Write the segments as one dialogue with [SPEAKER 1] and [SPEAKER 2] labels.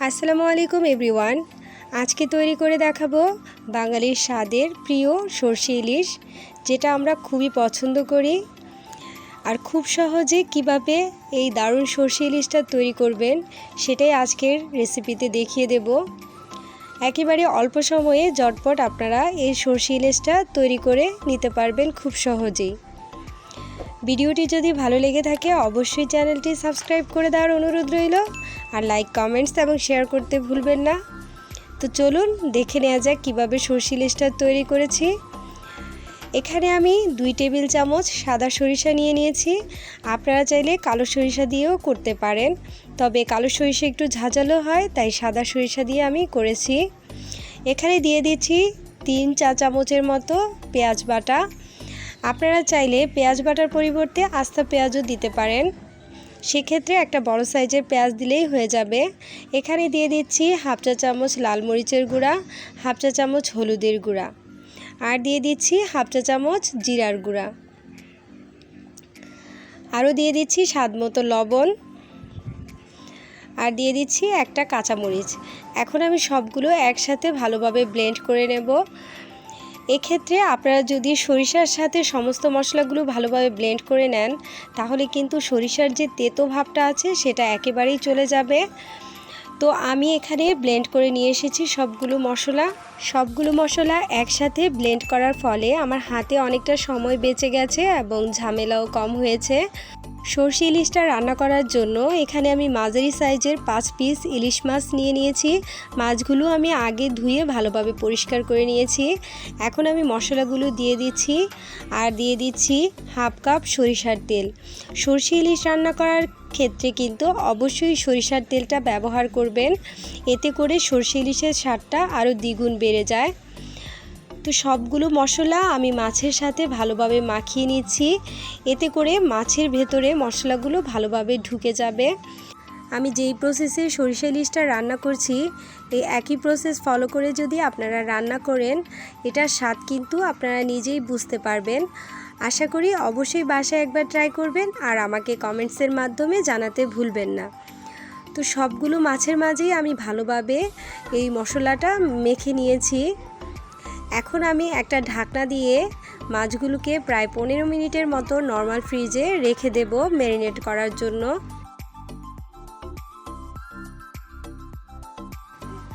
[SPEAKER 1] আসসালামু আলাইকুম এভরিওয়ান। আজকে তৈরি করে দেখাবো বাঙালির স্বাদের প্রিয় সরষে ইলিশ, যেটা আমরা খুবই পছন্দ করি। আর খুব সহজে কিভাবে এই দারুণ সরষে ইলিশটা তৈরি করবেন সেটাই আজকের রেসিপিতে দেখিয়ে দেব। একেবারে অল্প সময়ে ঝটপট আপনারা এই সরষে ইলিশটা তৈরি করে নিতে পারবেন খুব সহজেই। ভিডিওটি যদি ভালো লেগে থাকে অবশ্যই চ্যানেলটি সাবস্ক্রাইব করে দেওয়ার অনুরোধ রইল, আর লাইক, কমেন্টস এবং শেয়ার করতে ভুলবেন না। তো চলুন দেখে নেওয়া যাক কীভাবে সরষে ইলিশটা তৈরি করেছি। এখানে আমি 2 টেবিল চামচ সাদা সরিষা নিয়েছি। আপনারা চাইলে কালো সরিষা দিয়েও করতে পারেন, তবে কালো সরিষা একটু ঝাঁঝালো হয়, তাই সাদা সরিষা দিয়ে আমি করেছি। এখানে দিয়ে দিচ্ছি 3 চা চামচের মতো পেঁয়াজ বাটা। আপনারা চাইলে পেঁয়াজ বাটার পরিবর্তে আস্তা পেঁয়াজও দিতে পারেন, সেক্ষেত্রে একটা বড় সাইজের পেঁয়াজ দিলেই হয়ে যাবে। এখানে দিয়ে দিচ্ছি হাফ চা চামচ লাল মরিচের গুঁড়া, হাফ চা চামচ হলুদের গুঁড়া, আর দিয়ে দিচ্ছি হাফ চা চামচ জিরার গুঁড়া, আরও দিয়ে দিচ্ছি স্বাদ মতো লবণ, আর দিয়ে দিচ্ছি একটা কাঁচামরিচ। এখন আমি সবগুলো একসাথে ভালোভাবে ব্লেন্ড করে নেব। এক্ষেত্রে আপনারা যদি সরিষার সাথে সমস্ত মশলাগুলো ভালোভাবে ব্লেন্ড করে নেন, তাহলে কিন্তু সরিষার যে তেতো ভাবটা আছে সেটা একেবারেই চলে যাবে। তো আমি এখানে ব্লেন্ড করে নিয়ে এসেছি সবগুলো মশলা একসাথে ব্লেন্ড করার ফলে আমার হাতে অনেকটা সময় বেঁচে গেছে এবং ঝামেলাও কম হয়েছে। সরষে ইলিশটা রান্না করার জন্য এখানে আমি মাঝারি সাইজের 5 পিস ইলিশ মাছ নিয়েছি। মাছগুলো আমি আগে ধুয়ে ভালোভাবে পরিষ্কার করে নিয়েছি। এখন আমি মশলাগুলো দিয়ে দিচ্ছি, আর দিয়ে দিচ্ছি হাফ কাপ সরিষার তেল। সরষে ইলিশ রান্না করার ক্ষেত্রে কিন্তু অবশ্যই সরিষার তেলটা ব্যবহার করবেন, এতে করে সরষে ইলিশের স্বাদটা আরও দ্বিগুণ বেড়ে যায়। তো সবগুলো মশলা আমি মাছের সাথে ভালোভাবে মাখিয়ে নিচ্ছি, এতে করে মাছের ভেতরে মশলাগুলো ভালোভাবে ঢুকে যাবে। আমি যেই প্রসেসে সরিষা ইলিশটা রান্না করছি, এই একই প্রসেস ফলো করে যদি আপনারা রান্না করেন, এটার স্বাদ কিন্তু আপনারা নিজেই বুঝতে পারবেন। আশা করি অবশ্যই বাসায় একবার ট্রাই করবেন, আর আমাকে কমেন্টসের মাধ্যমে জানাতে ভুলবেন না। তো সবগুলো মাছের মাঝেই আমি ভালোভাবে এই মশলাটা মেখে নিয়েছি। এখন আমি একটা ঢাকনা দিয়ে মাছগুলোকে প্রায় 15 মিনিটের মতো নর্মাল ফ্রিজে রেখে দেব ম্যারিনেট করার জন্য।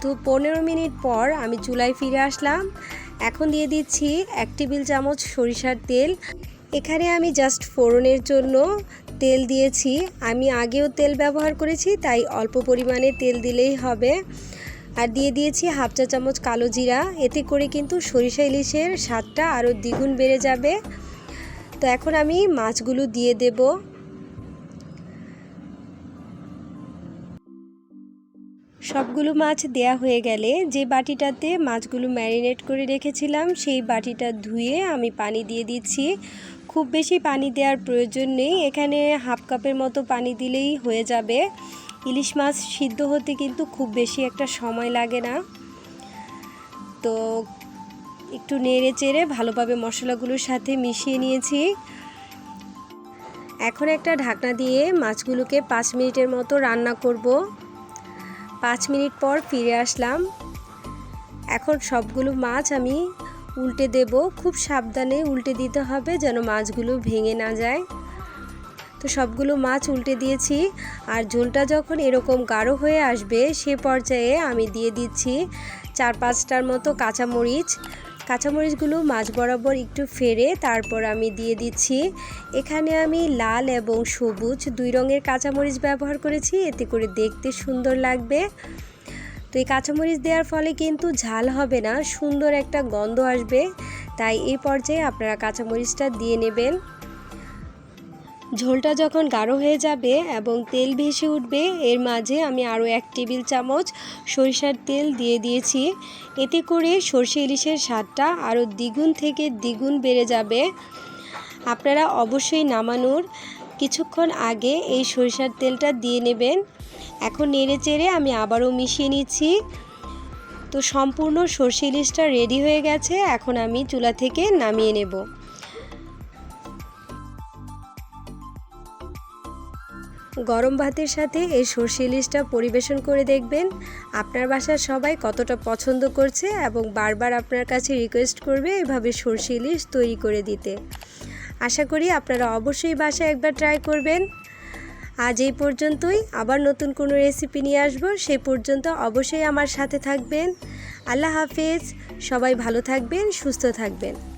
[SPEAKER 1] তো 15 মিনিট পর আমি চুলায় ফিরে আসলাম। এখন দিয়ে দিচ্ছি 1 টেবিল চামচ সরিষার তেল। এখানে আমি জাস্ট ফোড়নের জন্য তেল দিয়েছি। আমি আগেও তেল ব্যবহার করেছি, তাই অল্প পরিমাণে তেল দিলেই হবে। আর দিয়ে দিয়েছি হাফ চা চামচ কালো জিরা, এতে করে কিন্তু সরিষা ইলিশের স্বাদটা আরও দ্বিগুণ বেড়ে যাবে। তো এখন আমি মাছগুলো দিয়ে দেব। সবগুলো মাছ দেয়া হয়ে গেলে যে বাটিটাতে মাছগুলো ম্যারিনেট করে রেখেছিলাম, সেই বাটিটা ধুয়ে আমি পানি দিয়ে দিচ্ছি। খুব বেশি পানি দেওয়ার প্রয়োজন নেই, এখানে হাফ কাপের মতো পানি দিলেই হয়ে যাবে। ইলিশ মাছ সিদ্ধ হতে কিন্তু খুব বেশি একটা সময় লাগে না। তো একটু নেড়ে চেড়ে ভালোভাবে মশলাগুলোর সাথে মিশিয়ে নিয়েছি। এখন একটা ঢাকনা দিয়ে মাছগুলোকে 5 মিনিটের মতো রান্না করব। 5 মিনিট পর ফিরে আসলাম। এখন সবগুলো মাছ আমি উল্টে দেব। খুব সাবধানে উল্টে দিতে হবে যেন মাছগুলো ভেঙে না যায়। তো সবগুলো মাছ উল্টে দিয়েছি, আর ঝোলটা যখন এরকম গাঢ় হয়ে আসবে সে পর্যায়ে আমি দিয়ে দিচ্ছি 4-5টার মতো কাঁচামরিচগুলো মাছ বরাবর একটু ফেরে তারপর আমি দিয়ে দিচ্ছি। এখানে আমি লাল এবং সবুজ 2 রঙের কাঁচামরিচ ব্যবহার করেছি, এতে করে দেখতে সুন্দর লাগবে। তো এই কাঁচামরিচ দেওয়ার ফলে কিন্তু ঝাল হবে না, সুন্দর একটা গন্ধ আসবে, তাই এই পর্যায়ে আপনারা কাঁচামরিচটা দিয়ে নেবেন। ঝোলটা যখন গাঢ় হয়ে যাবে এবং তেল ভেসে উঠবে, এর মাঝে আমি আরও 1 টেবিল চামচ সরিষার তেল দিয়ে দিয়েছি, এতে করে সরষে ইলিশের স্বাদটা আরও দ্বিগুণ থেকে দ্বিগুণ বেড়ে যাবে। আপনারা অবশ্যই নামানোর কিছুক্ষণ আগে এই সরিষার তেলটা দিয়ে নেবেন। এখন নেড়ে চেড়ে আমি আবারও মিশিয়ে নিচ্ছি। তো সম্পূর্ণ সরষে ইলিশটা রেডি হয়ে গেছে, এখন আমি চুলা থেকে নামিয়ে নেব। তো গরম ভাতের সাথে এই সরষে ইলিশটা পরিবেশন করে দেখবেন আপনার বাসার সবাই কতটা পছন্দ করছে এবং বারবার আপনার কাছে রিকোয়েস্ট করবে এভাবে সরষে ইলিশ তৈরি করে দিতে। আশা করি আপনারা অবশ্যই বাসায় একবার ট্রাই করবেন। আজ এই পর্যন্তই, আবার নতুন কোনো রেসিপি নিয়ে আসব। সেই পর্যন্ত অবশ্যই আমার সাথে থাকবেন। আল্লাহ হাফেজ। সবাই ভালো থাকবেন, সুস্থ থাকবেন।